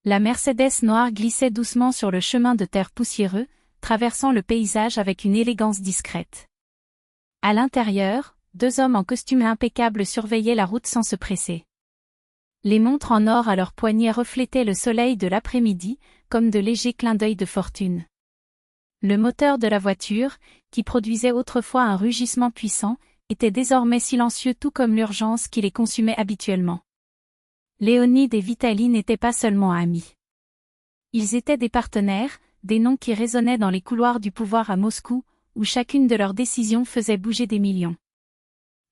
La Mercedes noire glissait doucement sur le chemin de terre poussiéreux, traversant le paysage avec une élégance discrète. À l'intérieur, deux hommes en costume impeccable surveillaient la route sans se presser. Les montres en or à leurs poignets reflétaient le soleil de l'après-midi, comme de légers clins d'œil de fortune. Le moteur de la voiture, qui produisait autrefois un rugissement puissant, était désormais silencieux tout comme l'urgence qui les consumait habituellement. Léonide et Vitali n'étaient pas seulement amis. Ils étaient des partenaires, des noms qui résonnaient dans les couloirs du pouvoir à Moscou, où chacune de leurs décisions faisait bouger des millions.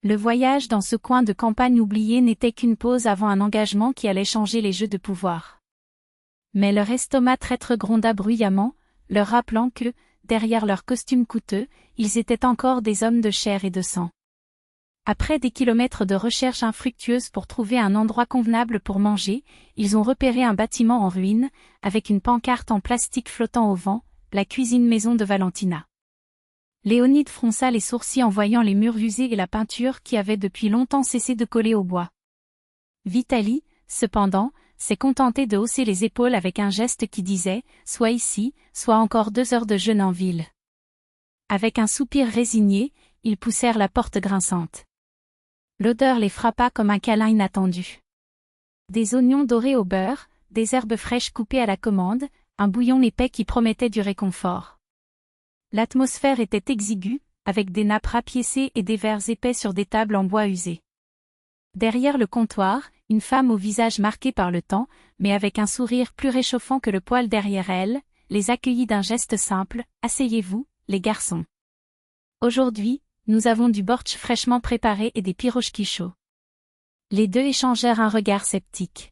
Le voyage dans ce coin de campagne oublié n'était qu'une pause avant un engagement qui allait changer les jeux de pouvoir. Mais leur estomac traître gronda bruyamment, leur rappelant que, derrière leurs costumes coûteux, ils étaient encore des hommes de chair et de sang. Après des kilomètres de recherche infructueuse pour trouver un endroit convenable pour manger, ils ont repéré un bâtiment en ruine, avec une pancarte en plastique flottant au vent, la cuisine maison de Valentina. Léonide fronça les sourcils en voyant les murs usés et la peinture qui avait depuis longtemps cessé de coller au bois. Vitali, cependant, s'est contenté de hausser les épaules avec un geste qui disait « Soit ici, soit encore 2 heures de jeûne en ville ». Avec un soupir résigné, ils poussèrent la porte grinçante. L'odeur les frappa comme un câlin inattendu. Des oignons dorés au beurre, des herbes fraîches coupées à la commande, un bouillon épais qui promettait du réconfort. L'atmosphère était exiguë, avec des nappes rapiécées et des verres épais sur des tables en bois usé. Derrière le comptoir, une femme au visage marqué par le temps, mais avec un sourire plus réchauffant que le poil derrière elle, les accueillit d'un geste simple « Asseyez-vous, les garçons. Aujourd'hui, nous avons du bortsch fraîchement préparé et des pirochki chauds. » Les deux échangèrent un regard sceptique.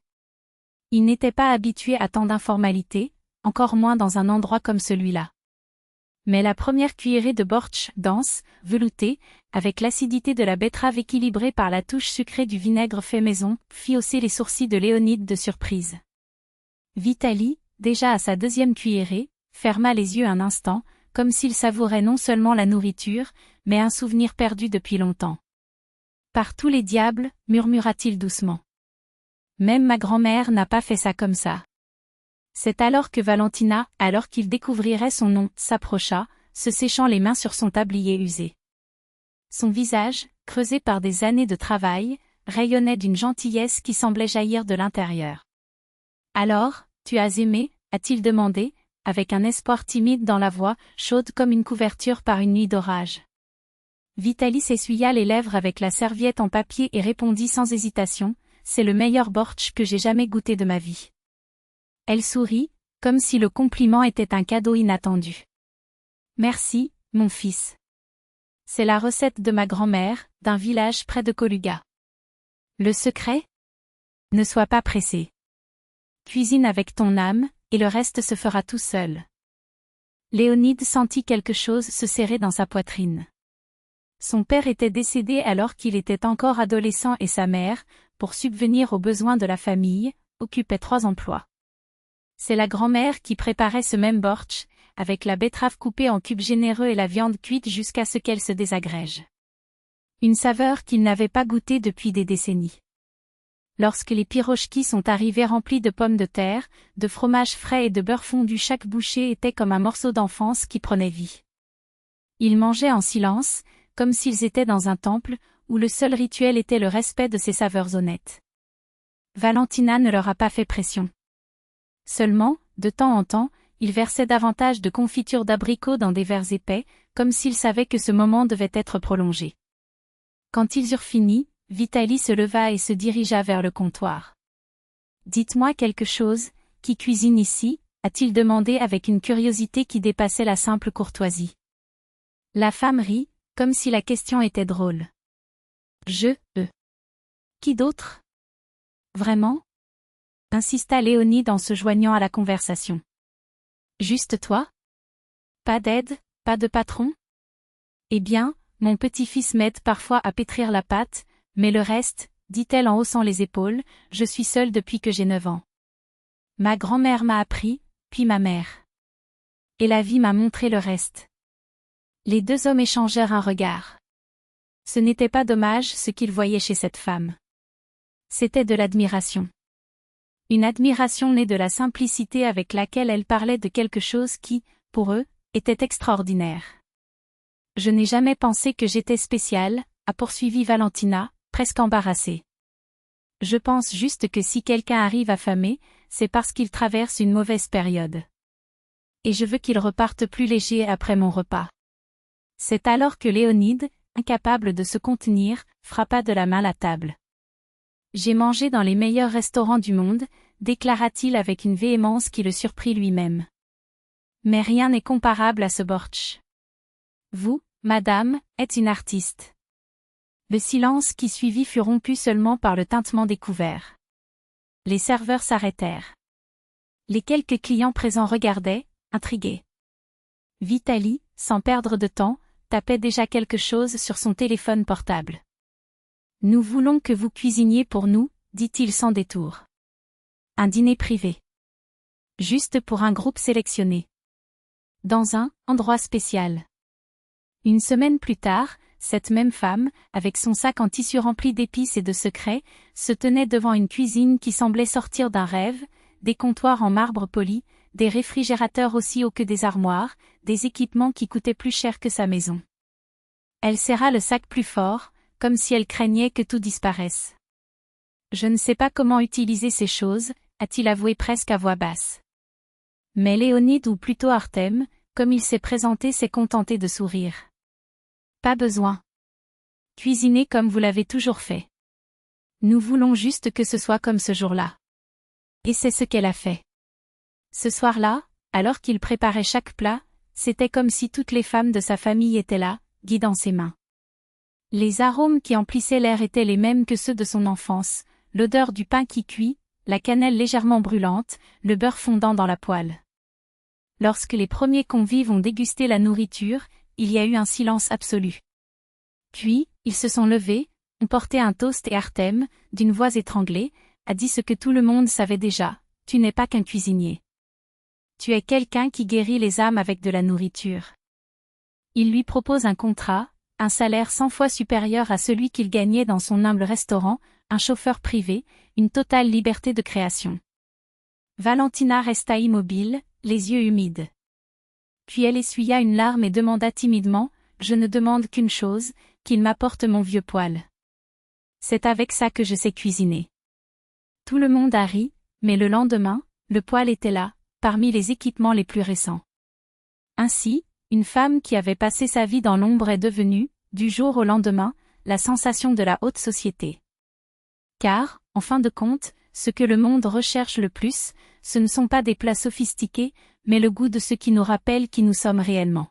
Ils n'étaient pas habitués à tant d'informalités, encore moins dans un endroit comme celui-là. Mais la première cuillerée de bortsch, dense, veloutée, avec l'acidité de la betterave équilibrée par la touche sucrée du vinaigre fait maison, fit hausser les sourcils de Léonide de surprise. Vitali, déjà à sa 2e cuillerée, ferma les yeux un instant, comme s'il savourait non seulement la nourriture, mais un souvenir perdu depuis longtemps. « Par tous les diables, murmura-t-il doucement. Même ma grand-mère n'a pas fait ça comme ça. » C'est alors que Valentina, alors qu'il découvrirait son nom, s'approcha, se séchant les mains sur son tablier usé. Son visage, creusé par des années de travail, rayonnait d'une gentillesse qui semblait jaillir de l'intérieur. « Alors, tu as aimé ?» a-t-il demandé, avec un espoir timide dans la voix, chaude comme une couverture par une nuit d'orage. Vitali s'essuya les lèvres avec la serviette en papier et répondit sans hésitation, « C'est le meilleur bortsch que j'ai jamais goûté de ma vie. » Elle sourit, comme si le compliment était un cadeau inattendu. « Merci, mon fils. C'est la recette de ma grand-mère, d'un village près de Koluga. » Le secret ? Ne sois pas pressé. Cuisine avec ton âme, et le reste se fera tout seul. Léonide sentit quelque chose se serrer dans sa poitrine. Son père était décédé alors qu'il était encore adolescent et sa mère, pour subvenir aux besoins de la famille, occupait 3 emplois. C'est la grand-mère qui préparait ce même bortsch, avec la betterave coupée en cubes généreux et la viande cuite jusqu'à ce qu'elle se désagrège. Une saveur qu'il n'avait pas goûtée depuis des décennies. Lorsque les pirochki sont arrivés remplis de pommes de terre, de fromage frais et de beurre fondu, chaque bouchée était comme un morceau d'enfance qui prenait vie. Ils mangeaient en silence, comme s'ils étaient dans un temple, où le seul rituel était le respect de ces saveurs honnêtes. Valentina ne leur a pas fait pression. Seulement, de temps en temps, il versait davantage de confiture d'abricot dans des verres épais, comme s'il savait que ce moment devait être prolongé. Quand ils eurent fini, Vitali se leva et se dirigea vers le comptoir. « Dites-moi quelque chose, qui cuisine ici ?» a-t-il demandé avec une curiosité qui dépassait la simple courtoisie. La femme rit, comme si la question était drôle. « Qui d'autre ? Vraiment ? » insista Léonide en se joignant à la conversation. « Juste toi ? Pas d'aide, pas de patron ? Eh bien, mon petit-fils m'aide parfois à pétrir la pâte, mais le reste, dit-elle en haussant les épaules, je suis seule depuis que j'ai 9 ans. Ma grand-mère m'a appris, puis ma mère. Et la vie m'a montré le reste. » Les 2 hommes échangèrent un regard. Ce n'était pas dommage ce qu'ils voyaient chez cette femme. C'était de l'admiration. Une admiration née de la simplicité avec laquelle elle parlait de quelque chose qui, pour eux, était extraordinaire. Je n'ai jamais pensé que j'étais spéciale, a poursuivi Valentina, presque embarrassée. Je pense juste que si quelqu'un arrive affamé, c'est parce qu'il traverse une mauvaise période. Et je veux qu'il reparte plus léger après mon repas. C'est alors que Léonide, incapable de se contenir, frappa de la main la table. J'ai mangé dans les meilleurs restaurants du monde, déclara-t-il avec une véhémence qui le surprit lui-même. Mais rien n'est comparable à ce bortsch. Vous, madame, êtes une artiste. Le silence qui suivit fut rompu seulement par le tintement des couverts. Les serveurs s'arrêtèrent. Les quelques clients présents regardaient, intrigués. Vitaly, sans perdre de temps, tapait déjà quelque chose sur son téléphone portable. « Nous voulons que vous cuisiniez pour nous, dit-il sans détour. Un dîner privé. Juste pour un groupe sélectionné. Dans un endroit spécial. » Une semaine plus tard, cette même femme, avec son sac en tissu rempli d'épices et de secrets, se tenait devant une cuisine qui semblait sortir d'un rêve, des comptoirs en marbre poli, des réfrigérateurs aussi hauts que des armoires, des équipements qui coûtaient plus cher que sa maison. Elle serra le sac plus fort, comme si elle craignait que tout disparaisse. Je ne sais pas comment utiliser ces choses, a-t-il avoué presque à voix basse. Mais Léonide ou plutôt Artem, comme il s'est présenté, s'est contenté de sourire. Pas besoin. Cuisinez comme vous l'avez toujours fait. Nous voulons juste que ce soit comme ce jour-là. Et c'est ce qu'elle a fait. Ce soir-là, alors qu'il préparait chaque plat, c'était comme si toutes les femmes de sa famille étaient là, guidant ses mains. Les arômes qui emplissaient l'air étaient les mêmes que ceux de son enfance, l'odeur du pain qui cuit, la cannelle légèrement brûlante, le beurre fondant dans la poêle. Lorsque les premiers convives ont dégusté la nourriture, il y a eu un silence absolu. Puis, ils se sont levés, ont porté un toast et Artem, d'une voix étranglée, a dit ce que tout le monde savait déjà, tu n'es pas qu'un cuisinier. Tu es quelqu'un qui guérit les âmes avec de la nourriture. Il lui propose un contrat, un salaire 100 fois supérieur à celui qu'il gagnait dans son humble restaurant, un chauffeur privé, une totale liberté de création. Valentina resta immobile, les yeux humides. Puis elle essuya une larme et demanda timidement, « Je ne demande qu'une chose, qu'il m'apporte mon vieux poêle. C'est avec ça que je sais cuisiner. » Tout le monde a ri, mais le lendemain, le poêle était là, parmi les équipements les plus récents. Ainsi, une femme qui avait passé sa vie dans l'ombre est devenue, du jour au lendemain, la sensation de la haute société. Car, en fin de compte, ce que le monde recherche le plus, ce ne sont pas des plats sophistiqués, mais le goût de ce qui nous rappelle qui nous sommes réellement.